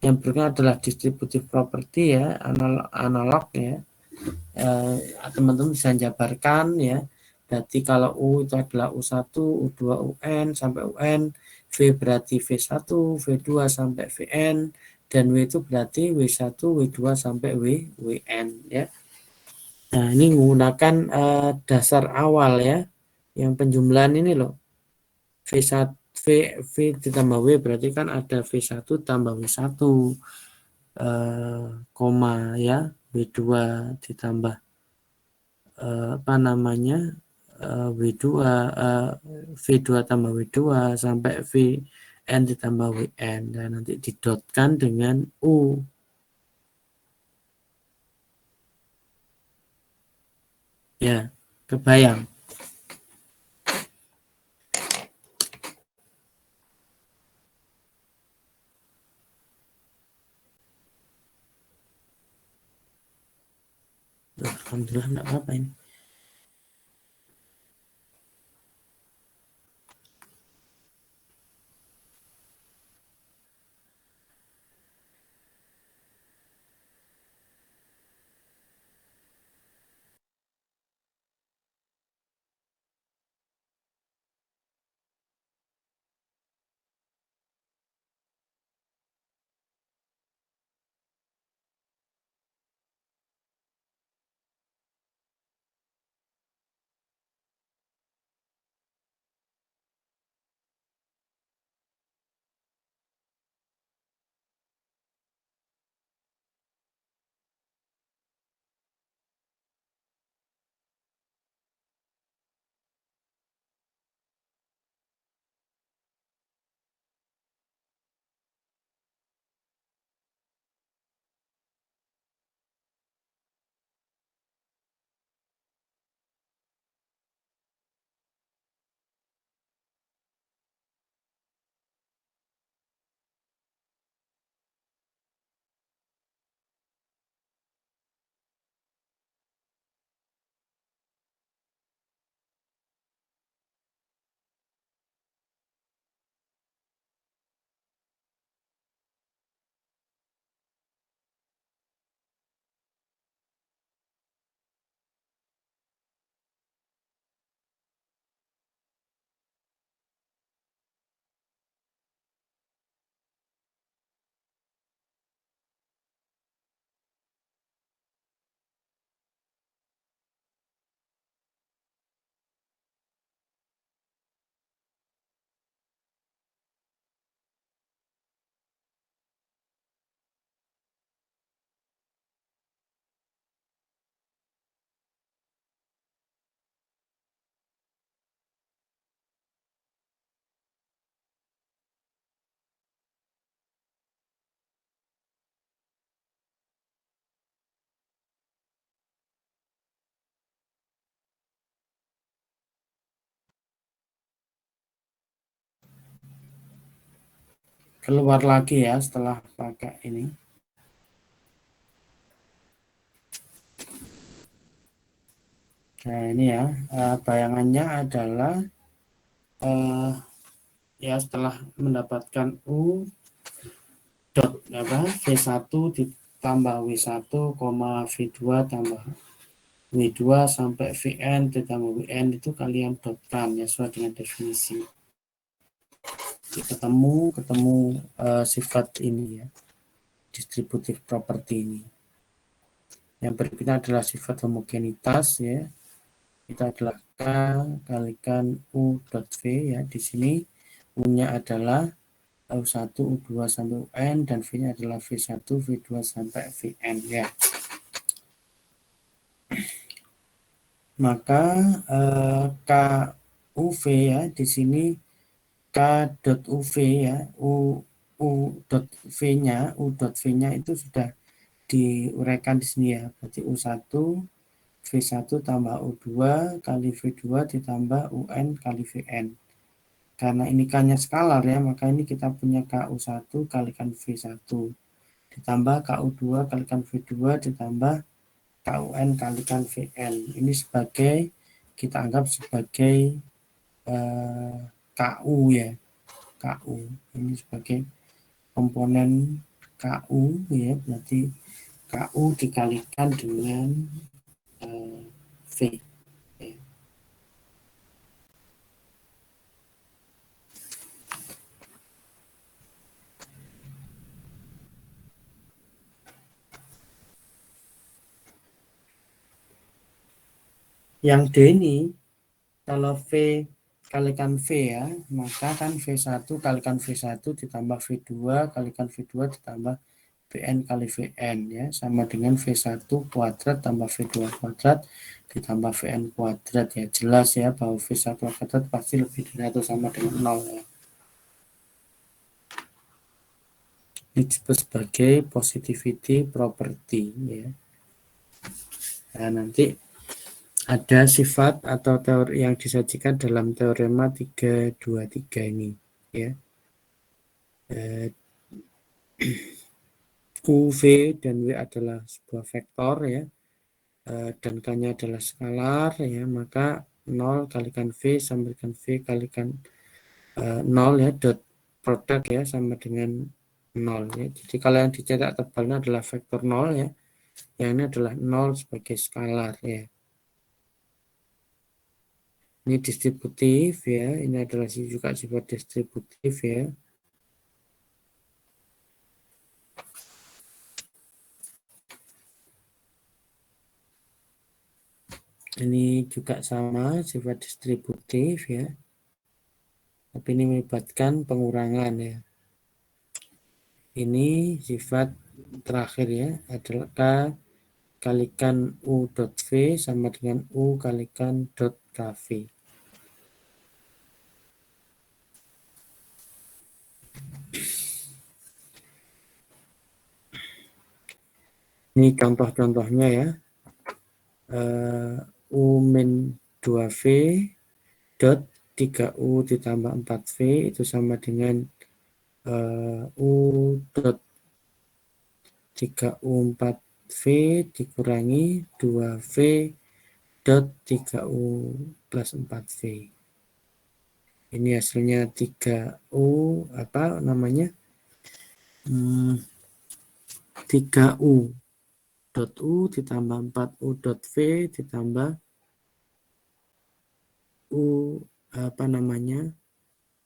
[SPEAKER 1] Yang berikutnya adalah distributive property ya, analog ya. Teman-teman bisa jabarkan ya. Berarti kalau U itu adalah U1, U2, UN sampai UN, V berarti V1, V2 sampai VN, dan W itu berarti W1, W2 sampai WN ya. Nah, ini menggunakan dasar awal ya, yang penjumlahan ini loh. V1 V ditambah W berarti kan ada V1 tambah W1 koma ya, W2 ditambah apa namanya W2 V2 tambah W2 sampai VN ditambah WN, dan nanti didotkan dengan U ya, kebayang. Alhamdulillah enggak apa-apa ini. Keluar lagi ya setelah pakai ini. Nah ini ya, bayangannya adalah ya setelah mendapatkan U dot apa V1 ditambah W1, V2 tambah W2 sampai VN ditambah WN, itu kalian dotkan ya sesuai dengan definisi. Ketemu sifat ini ya, distributive property ini. Yang berikutnya adalah sifat homogenitas ya. Kita adalah K kalikan U dot V ya. Di sini U-nya adalah U1, U2 sampai UN, dan V-nya adalah V1, V2 sampai VN ya. Maka KUV ya, di sini K.UV ya, U dot V-nya, U dot V-nya itu sudah diuraikan di sini ya. Berarti U1 V1 tambah U2 kali V2 ditambah UN kali Vn. Karena ini K-nya skalar ya, maka ini kita punya KU1 kalikan V1 ditambah KU2 kalikan V2 ditambah KUN kalikan Vn. Ini sebagai, kita anggap sebagai KU ya. KU. Ini sebagai komponen KU ya, berarti KU dikalikan dengan V. Ya. Yang D ini, kalau V kalikan V ya, maka kan V1 kalikan V1 ditambah V2 kalikan V2 ditambah Vn kali Vn ya, sama dengan V1 kuadrat tambah V2 kuadrat ditambah Vn kuadrat ya. Jelas ya bahwa V1 kuadrat pasti lebih dari atau sama dengan 0 ya. Ini disebut sebagai positivity property ya. Nah, nanti ada sifat atau teori yang disajikan dalam teorema 323 ini ya. U, V, dan W adalah sebuah vektor ya, dan K-nya adalah skalar ya, maka 0 kalikan V sama dengan V kalikan 0 ya, dot produk ya sama dengan 0 ya. Jadi kalau yang dicetak tebalnya adalah vektor 0 ya, yang ini adalah 0 sebagai skalar ya. Ini distributif ya, ini adalah juga sifat distributif ya. Ini juga sama sifat distributif ya, tapi ini melibatkan pengurangan ya. Ini sifat terakhir ya, adalah K kalikan U dot V sama dengan U kalikan dot KV. Ini contoh-contohnya ya. U min 2V dot 3U ditambah 4V itu sama dengan U dot 3U 4V dikurangi 2V dot 3U plus 4V. Ini hasilnya 3U apa namanya? 3U dot U ditambah 4U dot V ditambah U apa namanya?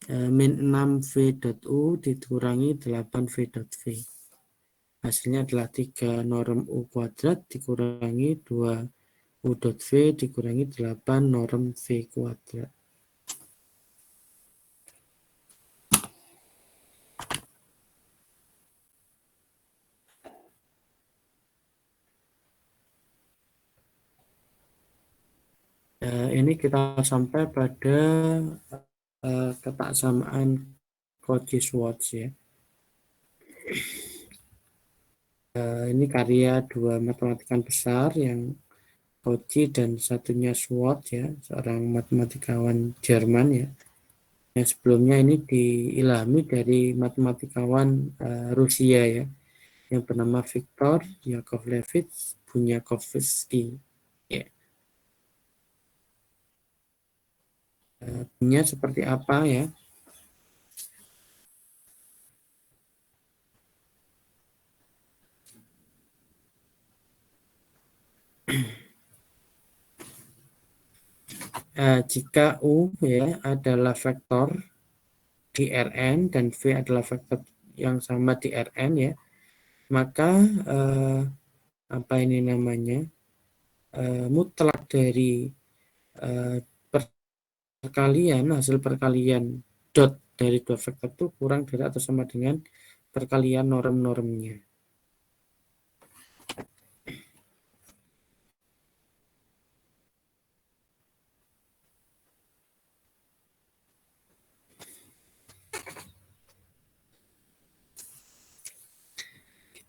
[SPEAKER 1] Min 6V dot U dikurangi 8V dot V. Hasilnya adalah 3 norm U kuadrat dikurangi 2 U dot V dikurangi 8 norm V kuadrat. Ini kita sampai pada ketaksamaan Cauchy-Schwarz ya. Ini karya dua matematikawan besar yang Cauchy dan satunya Schwarz ya, seorang matematikawan Jerman ya. Yang sebelumnya ini diilhami dari matematikawan Rusia ya, yang bernama Viktor Yakovlevich Bunyakovsky. Ya. Bunyinya seperti apa ya? Jika U ya adalah vektor di Rn dan V adalah vektor yang sama di Rn ya, maka apa ini namanya, mutlak dari perkalian, hasil perkalian dot dari dua vektor itu kurang dari atau sama dengan perkalian norm-normnya.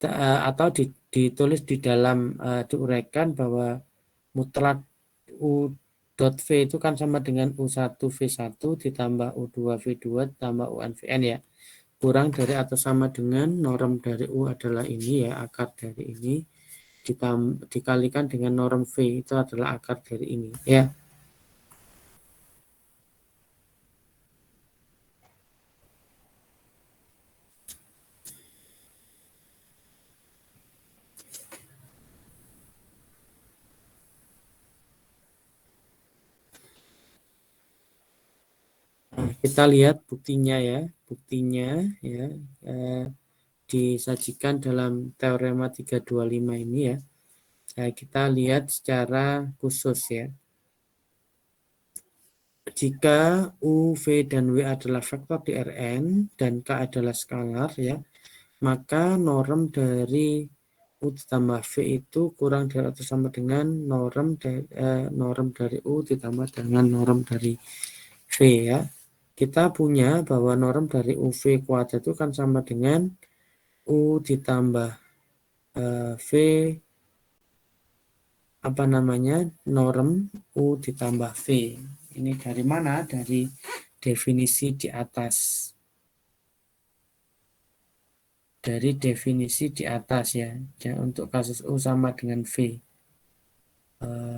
[SPEAKER 1] atau ditulis di dalam diuraikan bahwa mutlak U dot V itu kan sama dengan U1 V1 ditambah U2 V2 ditambah UN VN ya. Kurang dari atau sama dengan norm dari U adalah ini ya, akar dari ini dikalikan dengan norm V itu adalah akar dari ini ya. Nah, kita lihat buktinya ya. Buktinya ya disajikan dalam teorema 325 ini ya. Nah, kita lihat secara khusus ya. Jika U, V, dan W adalah vektor di Rn dan K adalah skalar ya, maka norm dari U ditambah V itu kurang dari atau sama dengan norm dari U ditambah dengan norm dari V ya. Kita punya bahwa norm dari UV kuadrat itu kan sama dengan U ditambah V apa namanya norm U ditambah V. Ini dari mana? Dari definisi di atas. Dari definisi di atas ya. Untuk kasus U sama dengan V.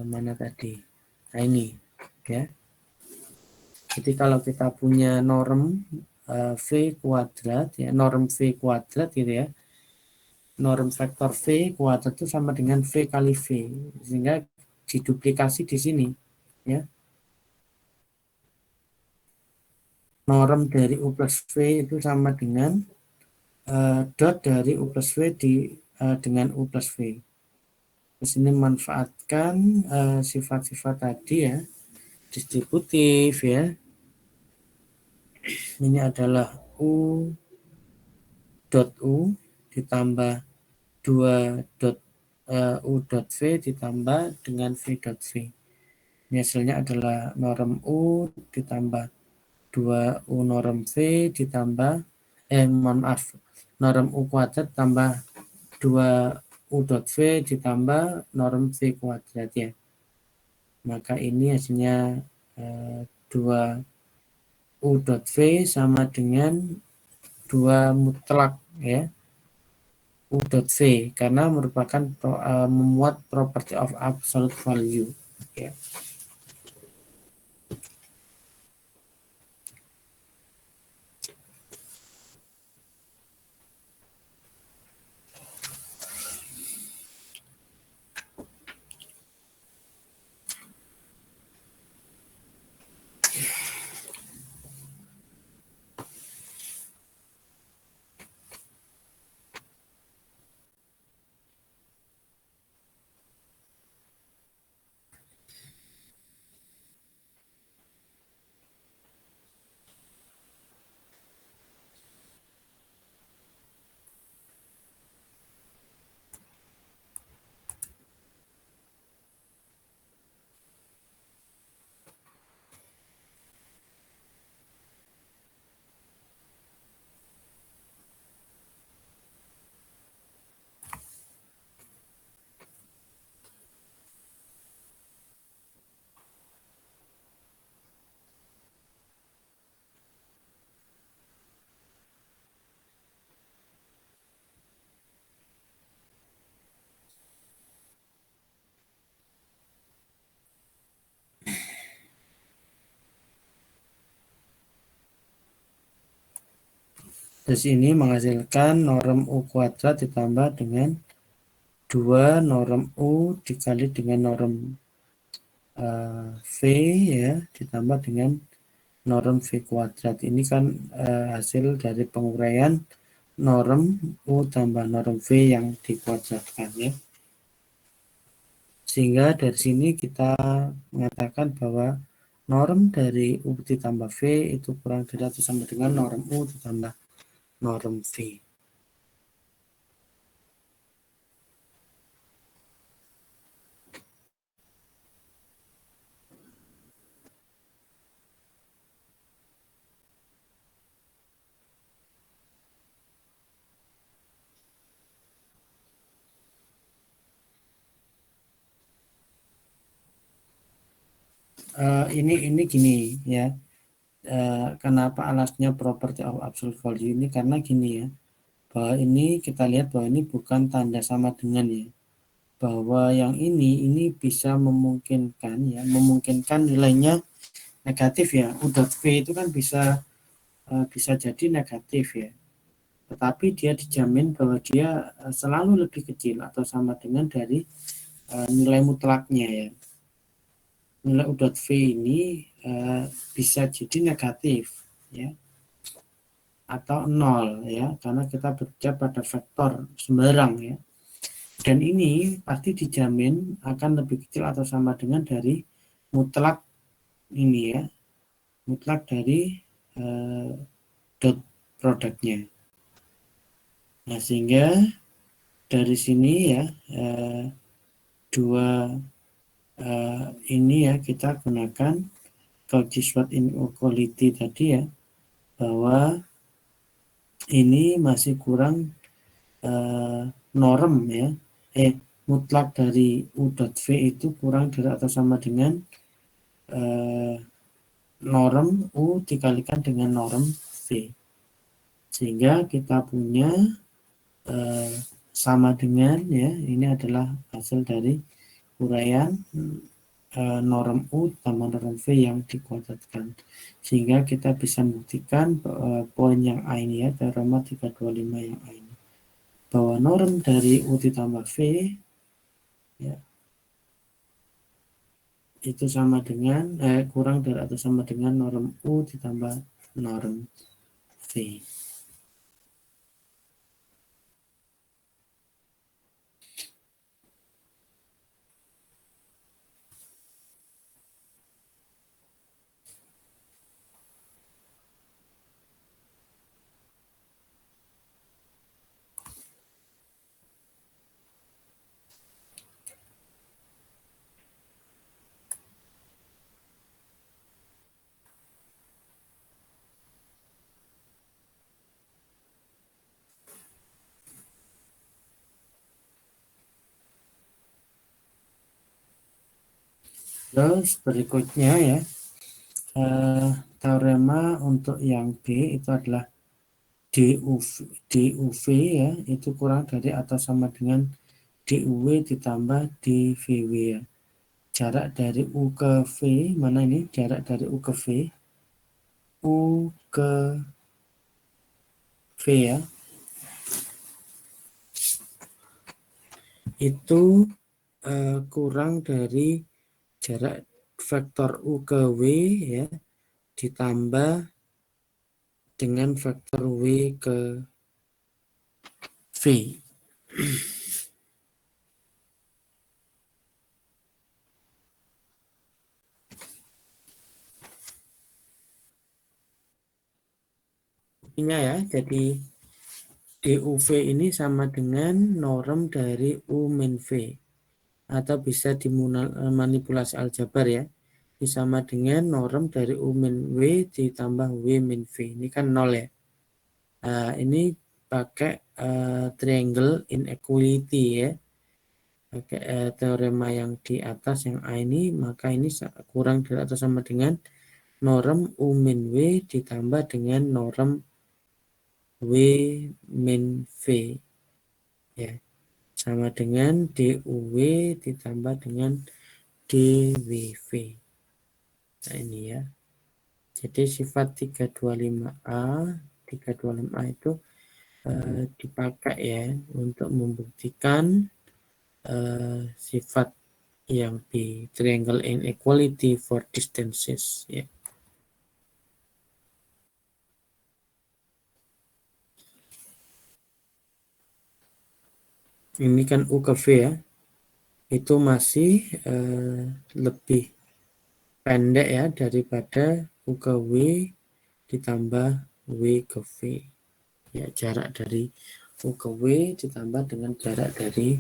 [SPEAKER 1] Mana tadi? Nah ini ya. Jadi kalau kita punya norm V kuadrat ya, norm V kuadrat gitu ya. Norm vektor V kuadrat itu sama dengan V kali V. Sehingga diduplikasi di sini ya. Norm dari U plus V itu sama dengan dot dari U plus V dengan U plus V. Terus ini manfaatkan sifat-sifat tadi ya, distributif ya. Ini adalah U dot U ditambah 2 dot U dot V ditambah dengan V dot V. Ini hasilnya adalah norm U ditambah 2U norm V ditambah mohon maaf, norm U kuadrat tambah 2U dot V ditambah norm V kuadrat ya. Maka ini hasilnya 2U dot V sama dengan 2 mutlak ya. U dot V karena merupakan memuat property of absolute value ya. Terus ini menghasilkan norm U kuadrat ditambah dengan 2 norm U dikali dengan norm V ya ditambah dengan norm V kuadrat. Ini kan hasil dari penguraian norm U tambah norm V yang dikuadratkan ya. Sehingga dari sini kita mengatakan bahwa norm dari U ditambah V itu kurang dari atau sama dengan norm U ditambah norm V. ini gini ya. Kenapa alasnya property of absolute value ini, karena gini ya, bahwa ini kita lihat bahwa ini bukan tanda sama dengan ya, bahwa yang ini bisa memungkinkan nilainya negatif ya. U.V itu kan bisa jadi negatif ya, tetapi dia dijamin bahwa dia selalu lebih kecil atau sama dengan dari nilai mutlaknya ya. Nilai U.V ini bisa jadi negatif ya, atau 0 ya, karena kita bekerja pada vektor sembarang ya. Dan ini pasti dijamin akan lebih kecil atau sama dengan dari mutlak ini ya, mutlak dari dot produknya. Nah, sehingga dari sini ya dua ini ya kita gunakan Cauchy-Schwarz inequality tadi ya, bahwa ini masih kurang norm ya, mutlak dari U.V itu kurang dari atau sama dengan norm U dikalikan dengan norm V, sehingga kita punya sama dengan ya, ini adalah hasil dari uraian norm U tambah norm V yang dikuadratkan, sehingga kita bisa membuktikan poin yang A ini ya, teorema 325 yang A ini, bahwa norm dari U ditambah V ya, itu sama dengan kurang dari atau sama dengan norm U ditambah norm V. Terus berikutnya ya, teorema untuk yang B itu adalah DUV ya, itu kurang dari atau sama dengan DUV ditambah DVW ya. Jarak dari U ke V, mana ini jarak dari U ke V? U ke V ya, itu kurang dari jarak vektor U ke W ya, ditambah dengan vektor W ke V. Buktinya ya, jadi DUV ini sama dengan norm dari U min V, atau bisa dimanipulasi aljabar ya, sama dengan norm dari U min W ditambah W min V. Ini kan 0 ya. Ini pakai triangle inequality ya, pakai teorema yang di atas yang A ini, maka ini kurang dari atau sama dengan norm U min W ditambah dengan norm W min V ya, sama dengan DUW ditambah dengan DWV. Nah ini ya, jadi sifat 325A itu dipakai ya untuk membuktikan sifat yang di triangle inequality for distances ya. Ini kan U ke V ya, itu masih lebih pendek ya daripada U ke W ditambah W ke V ya, jarak dari U ke W ditambah dengan jarak dari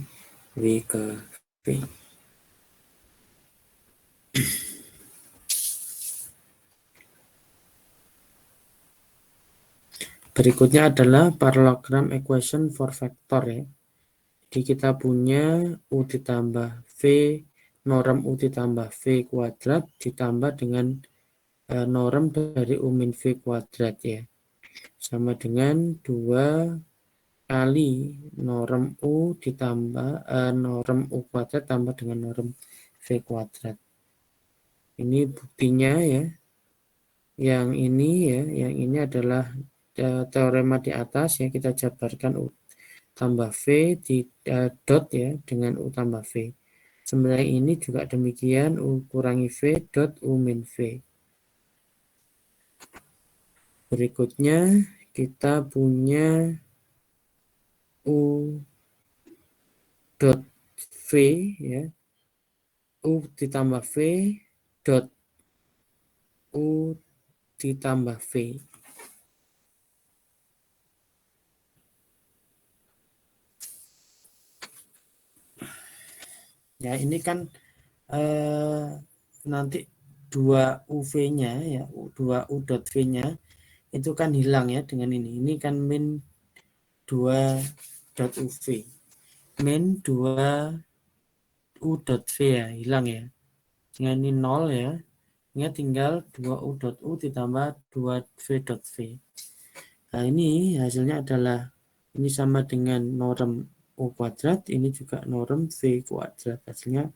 [SPEAKER 1] W ke V. Berikutnya adalah parallelogram equation for vector ya. Jadi kita punya U ditambah V norm U ditambah V kuadrat ditambah dengan norm dari U min V kuadrat ya. Sama dengan 2 kali norm U ditambah norm U kuadrat tambah dengan norm V kuadrat. Ini buktinya ya. Yang ini adalah teorema di atas ya, kita jabarkan U tambah V di dot ya dengan U tambah V. Sebenarnya ini juga demikian, U kurangi V dot U min V. Berikutnya kita punya U dot V ya, U ditambah V dot U ditambah V. Ya ini kan nanti 2 UV-nya ya, 2 U dot V-nya itu kan hilang ya dengan ini. Ini kan min 2 dot UV. Min 2 U dot V ya, hilang ya. Dengan ini 0 ya. Ini tinggal 2 U dot U ditambah 2 V dot V. Nah ini hasilnya adalah ini sama dengan norm U kuadrat, ini juga norm V kuadrat. Hasilnya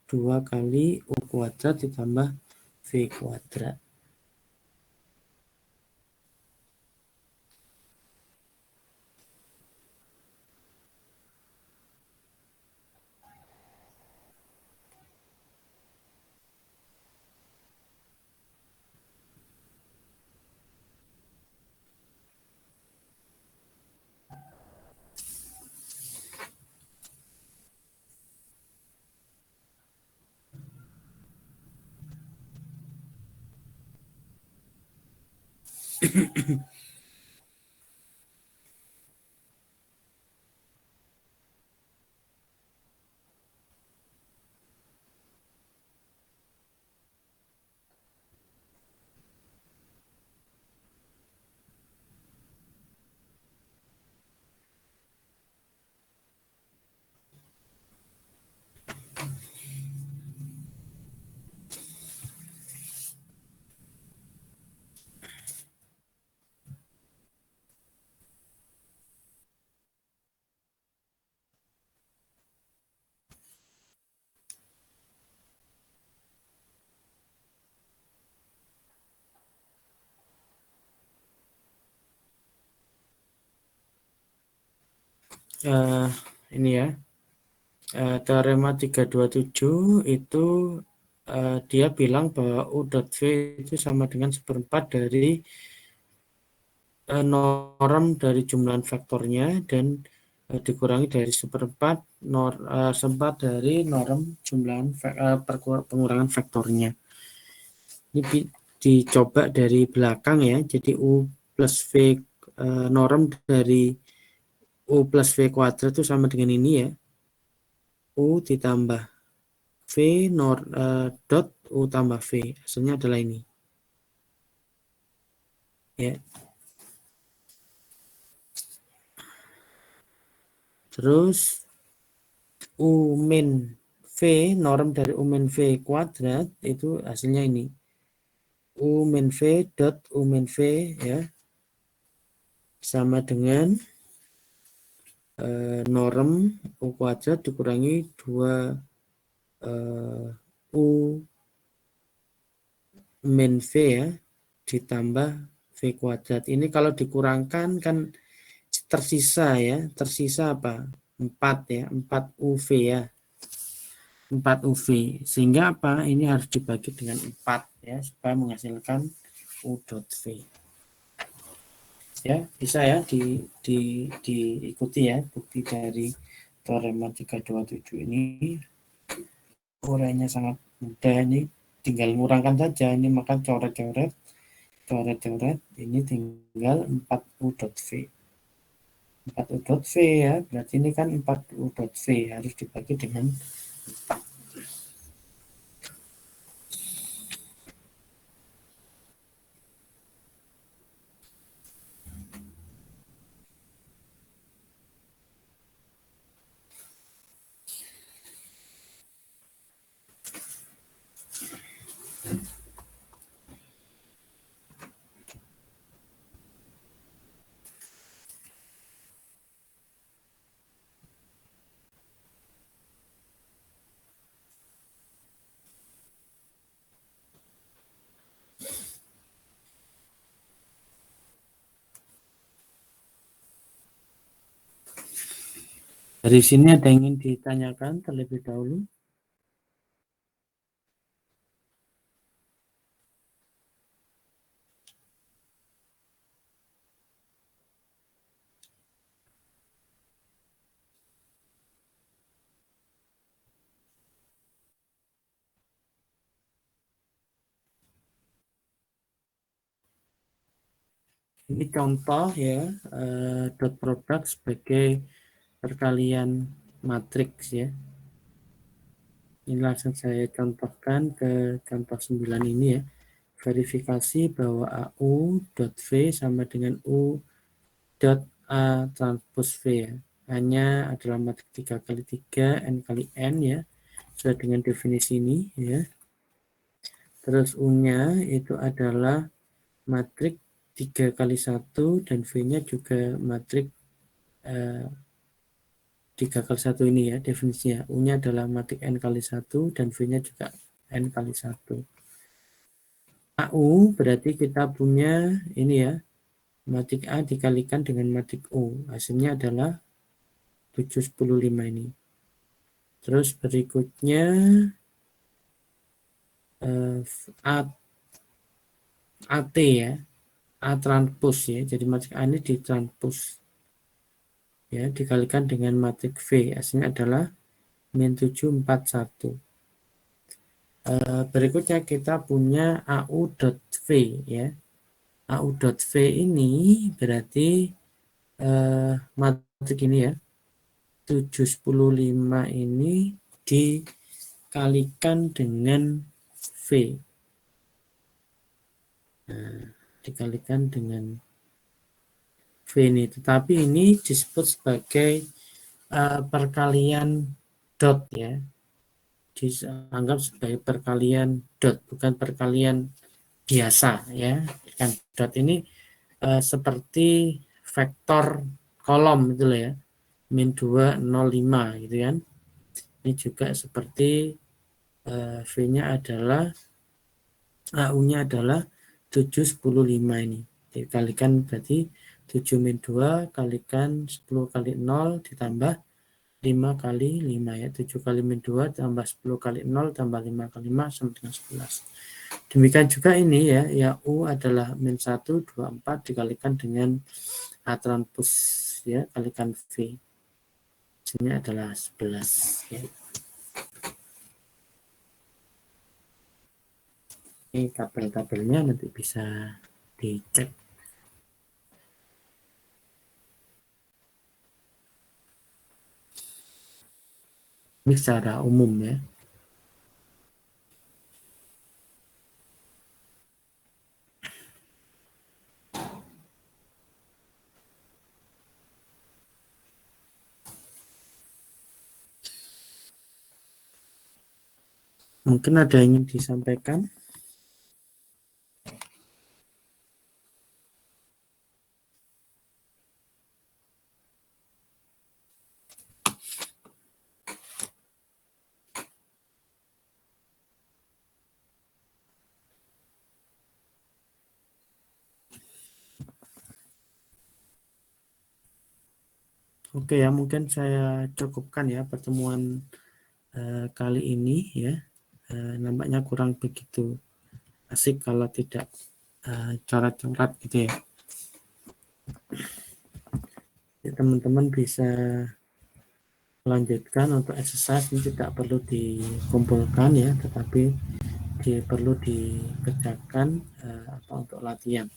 [SPEAKER 1] 2 kali U kuadrat ditambah V kuadrat. Ini ya, teorema 327 itu dia bilang bahwa U dot V itu sama dengan seperempat dari norm dari jumlah vektornya dan dikurangi dari seperempat sempat dari norm jumlah pengurangan vektornya. Ini dicoba dari belakang ya, jadi U plus V norm dari U plus V kuadrat itu sama dengan ini ya, U ditambah V dot U tambah V, hasilnya adalah ini ya. Terus U min V, norm dari U min V kuadrat itu hasilnya ini, U min V dot U min V ya, sama dengan norm U kuadrat dikurangi 2 U min V ya, ditambah V kuadrat. Ini kalau dikurangkan kan tersisa ya, tersisa apa? 4 ya, 4 UV ya. 4 UV. Sehingga apa? Ini harus dibagi dengan 4 ya, supaya menghasilkan U dot V. Ya, bisa ya diikuti ya bukti dari teorema 327 ini. Urainya sangat mudah, ini tinggal ngurangkan saja, ini maka coret-coret ini tinggal 4 U dot V. 4 U dot V ya, berarti ini kan 4 U dot V harus dibagi dengan 4. Dari sini ada yang ingin ditanyakan terlebih dahulu? Ini contoh ya, dot product sebagai perkalian matriks ya. Ini langsung saya contohkan ke contoh 9 ini ya. Verifikasi bahwa AU dot V sama dengan U dot A transpose V ya. Hanya adalah matrik 3 kali 3 N kali N ya. Sesuai dengan definisi ini ya. Terus U-nya itu adalah matrik 3 kali 1 dan V-nya juga matrik 3 kali 1 ini ya definisinya. U-nya adalah matrik N kali 1 dan V-nya juga N kali 1. AU berarti kita punya ini ya, matrik A dikalikan dengan matrik U. Hasilnya adalah 715 ini. Terus berikutnya AT ya, A transpose ya. Jadi matrik A ini ditranspose ya, dikalikan dengan matrik V. Hasilnya adalah min 741. Berikutnya kita punya AU.V ya. AU.V ini berarti matrik ini ya, 715 ini dikalikan dengan V. Nah, dikalikan dengan V ini. Tetapi ini disebut sebagai perkalian dot ya. Dianggap sebagai perkalian dot, bukan perkalian biasa ya. Kan dot ini seperti vektor kolom gitu loh ya. Min 2, 0, 5 gitu kan. Ini juga seperti V-nya adalah AU-nya adalah 715 ini. Dikalikan berarti 7 min 2 kalikan 10 kali 0 ditambah 5 kali 5 ya. 7 kali min 2 tambah 10 kali 0 tambah 5 kali 5 sama dengan 11. Demikian juga ini ya, ya U adalah min 1, 2, 4 dikalikan dengan A transpose ya, kalikan V. Ini adalah 11 ya. Ini tabel-tabelnya nanti bisa dicek. Ini secara umum ya. Mungkin ada yang ingin disampaikan. Oke ya, mungkin saya cukupkan ya pertemuan kali ini ya. Nampaknya kurang begitu asik kalau tidak coret-coret gitu ya. Teman-teman bisa melanjutkan untuk exercise ini tidak perlu dikumpulkan ya, tetapi perlu dikerjakan untuk latihan.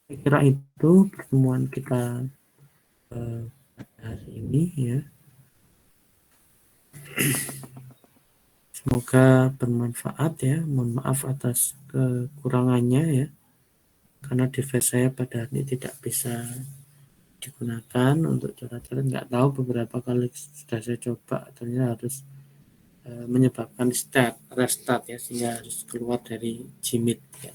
[SPEAKER 1] Saya kira itu pertemuan kita hari ini ya. Semoga bermanfaat ya. Mohon maaf atas kekurangannya ya. Karena device saya pada hari ini tidak bisa digunakan untuk coret-coret. Nggak tahu beberapa kali sudah saya coba, ternyata harus menyebabkan restart ya, sehingga harus keluar dari Gmeet ya.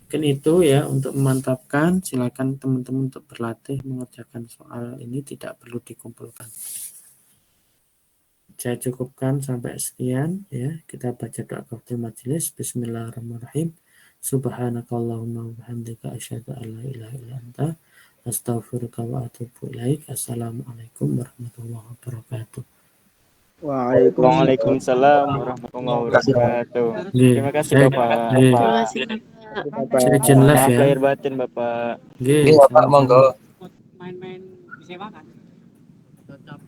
[SPEAKER 1] Mungkin itu ya untuk memantapkan. Silakan teman-teman untuk berlatih mengerjakan soal ini, tidak perlu dikumpulkan. saya cukupkan sampai sekian ya. Kita baca doa kafaratul majelis. Bismillahirrahmanirrahim. Subhanakallahumma wa bihamdika asyhadu an la ilaha illa anta astaghfiruka wa atubu ilaik. Assalamualaikum warahmatullahi wabarakatuh.
[SPEAKER 3] Waalaikumsalam warahmatullahi wabarakatuh. Terima kasih Bapak.
[SPEAKER 4] Terima kasih Bapak.
[SPEAKER 1] Saya izin live
[SPEAKER 3] Maaf
[SPEAKER 1] ya.
[SPEAKER 3] lahir batin Bapak.
[SPEAKER 1] Nggih,
[SPEAKER 2] Bapak, monggo.
[SPEAKER 5] main-main disewa kan tetap